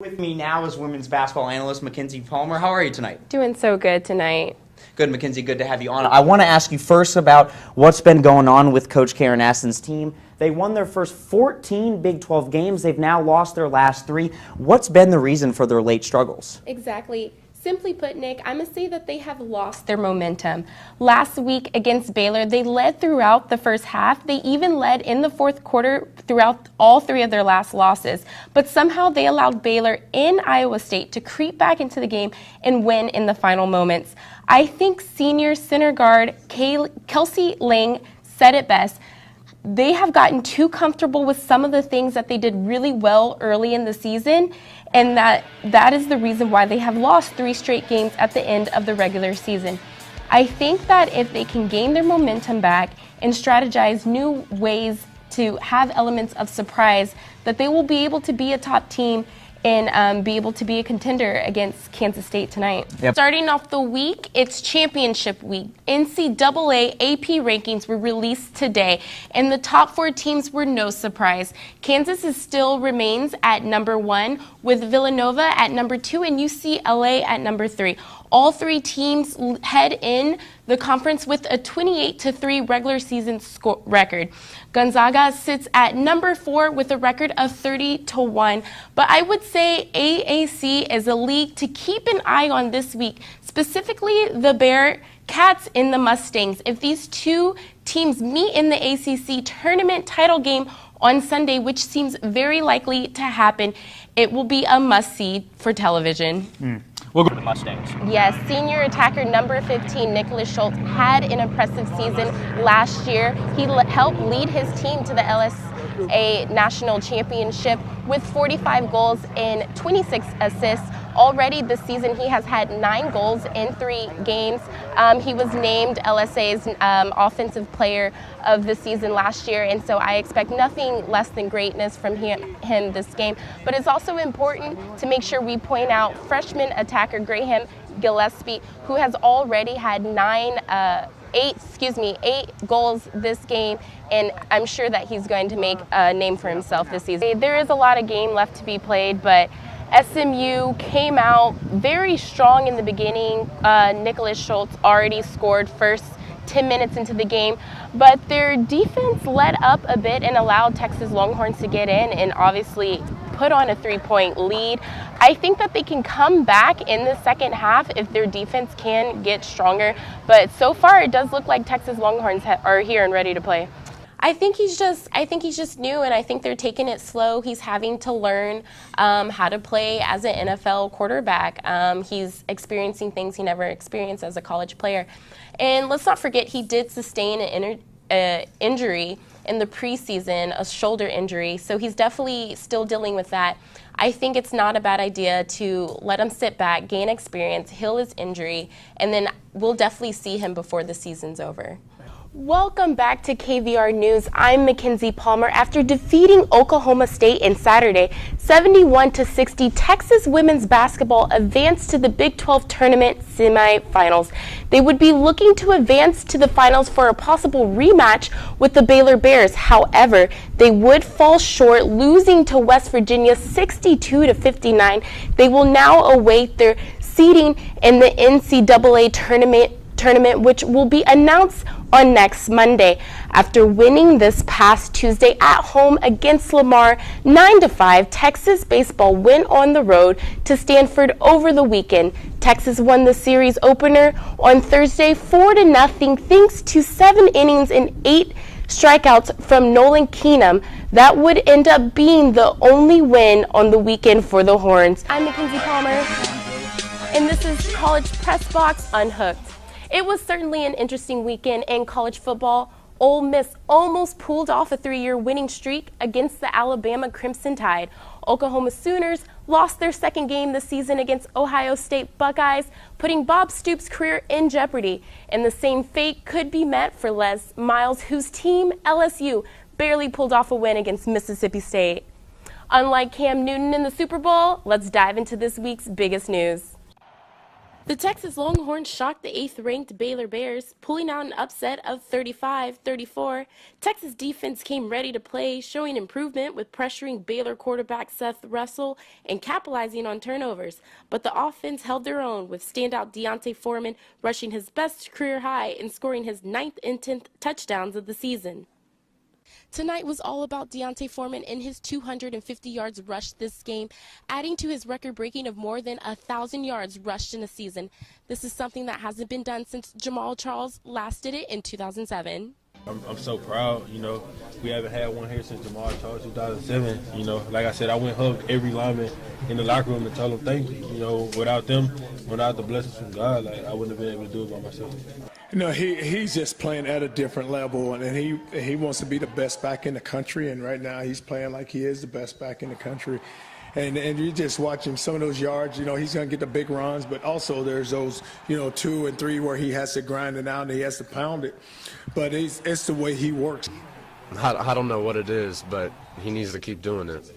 With me now is women's basketball analyst Mackenzie Palmer. How are you tonight? Doing so good tonight. Good, Mackenzie. Good to have you on. I want to ask you first about what's been going on with Coach Karen Aston's team. They won their first 14 Big 12 games. They've now lost their last 3. What's been the reason for their late struggles? Exactly. Simply put, Nick, I'm going to say that they have lost their momentum. Last week against Baylor, they led throughout the first half. They even led in the fourth quarter throughout all 3 of their last losses. But somehow they allowed Baylor in Iowa State to creep back into the game and win in the final moments. I think senior center guard Kelsey Lang said it best. They have gotten too comfortable with some of the things that they did really well early in the season, and that is the reason why they have lost 3 straight games at the end of the regular season. I think that if they can gain their momentum back and strategize new ways to have elements of surprise, that they will be able to be a top team and be able to be a contender against Kansas State tonight. Yep. Starting off the week, it's championship week. NCAA AP rankings were released today, and the top 4 teams were no surprise. Kansas still remains at number 1, with Villanova at number 2 and UCLA at number 3. All 3 teams head in the conference with a 28-3 regular season record. Gonzaga sits at number 4 with a record of 30-1. But I would say AAC is a league to keep an eye on this week, specifically the Bearcats and the Mustangs. If these 2 teams meet in the ACC tournament title game on Sunday, which seems very likely to happen, it will be a must-see for television. We'll go to the Mustangs. Yes, senior attacker number 15, Nicholas Schultz, had an impressive season last year. He helped lead his team to the LSA National Championship with 45 goals and 26 assists. Already this season, he has had 9 goals in 3 games. He was named LSA's Offensive Player of the Season last year, and so I expect nothing less than greatness from him this game. But it's also important to make sure we point out freshman attacker Graham Gillespie, who has already had 8 goals this game, and I'm sure that he's going to make a name for himself this season. There is a lot of game left to be played, but SMU came out very strong in the beginning. Nicholas Schultz already scored first 10 minutes into the game, but their defense let up a bit and allowed Texas Longhorns to get in and obviously put on a 3-point lead. I think that they can come back in the second half if their defense can get stronger, but so far it does look like Texas Longhorns are here and ready to play. I think he's just new, and I think they're taking it slow. He's having to learn how to play as an NFL quarterback. He's experiencing things he never experienced as a college player. And let's not forget, he did sustain an injury in the preseason, a shoulder injury, so he's definitely still dealing with that. I think it's not a bad idea to let him sit back, gain experience, heal his injury, and then we'll definitely see him before the season's over. Welcome back to KVR News. I'm Mackenzie Palmer. After defeating Oklahoma State in Saturday, 71-60, Texas women's basketball advanced to the Big 12 tournament semifinals. They would be looking to advance to the finals for a possible rematch with the Baylor Bears. However, they would fall short, losing to West Virginia 62-59. They will now await their seeding in the NCAA tournament, which will be announced on next Monday. After winning this past Tuesday at home against Lamar 9-5, Texas baseball went on the road to Stanford over the weekend. Texas won the series opener on Thursday 4-0 thanks to 7 innings and 8 strikeouts from Nolan Keenum. That would end up being the only win on the weekend for the Horns. I'm Mackenzie Palmer, and this is College Press Box Unhooked. It was certainly an interesting weekend in college football. Ole Miss almost pulled off a 3-year winning streak against the Alabama Crimson Tide. Oklahoma Sooners lost their second game this season against Ohio State Buckeyes, putting Bob Stoops' career in jeopardy. And the same fate could be met for Les Miles, whose team, LSU, barely pulled off a win against Mississippi State. Unlike Cam Newton in the Super Bowl, let's dive into this week's biggest news. The Texas Longhorns shocked the 8th-ranked Baylor Bears, pulling out an upset of 35-34. Texas defense came ready to play, showing improvement with pressuring Baylor quarterback Seth Russell and capitalizing on turnovers. But the offense held their own, with standout Deontay Foreman rushing his best career high and scoring his 9th and 10th touchdowns of the season. Tonight was all about Deontay Foreman and his 250 yards rushed this game, adding to his record breaking of more than 1,000 yards rushed in a season. This is something that hasn't been done since Jamal Charles last did it in 2007. I'm so proud, we haven't had one here since Jamal Charles 2007. Like I said, I went hugged every lineman in the locker room and told them thank you. Without them, without the blessings from God, I wouldn't have been able to do it by myself. He's just playing at a different level, and he wants to be the best back in the country, and right now he's playing like he is the best back in the country. And you just watch him, some of those yards, he's going to get the big runs, but also there's those, 2 and 3 where he has to grind it out and he has to pound it. But it's the way he works. I don't know what it is, but he needs to keep doing it.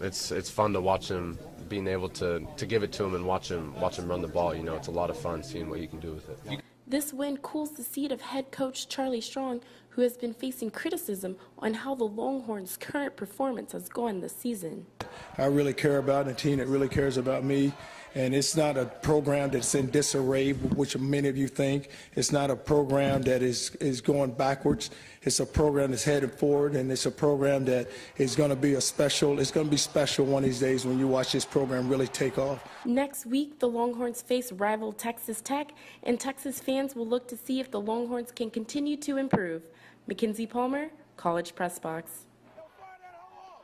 It's fun to watch him, being able to give it to him and watch him run the ball. It's a lot of fun seeing what he can do with it. This win cools the seat of head coach Charlie Strong, who has been facing criticism on how the Longhorns' current performance has gone this season. I really care about a team that really cares about me. And it's not a program that's in disarray, which many of you think. It's not a program that is going backwards. It's a program that's headed forward, and it's a program that is going to be it's going to be special one of these days when you watch this program really take off. Next week, the Longhorns face rival Texas Tech, and Texas fans will look to see if the Longhorns can continue to improve. Mackenzie Palmer, College Press Box.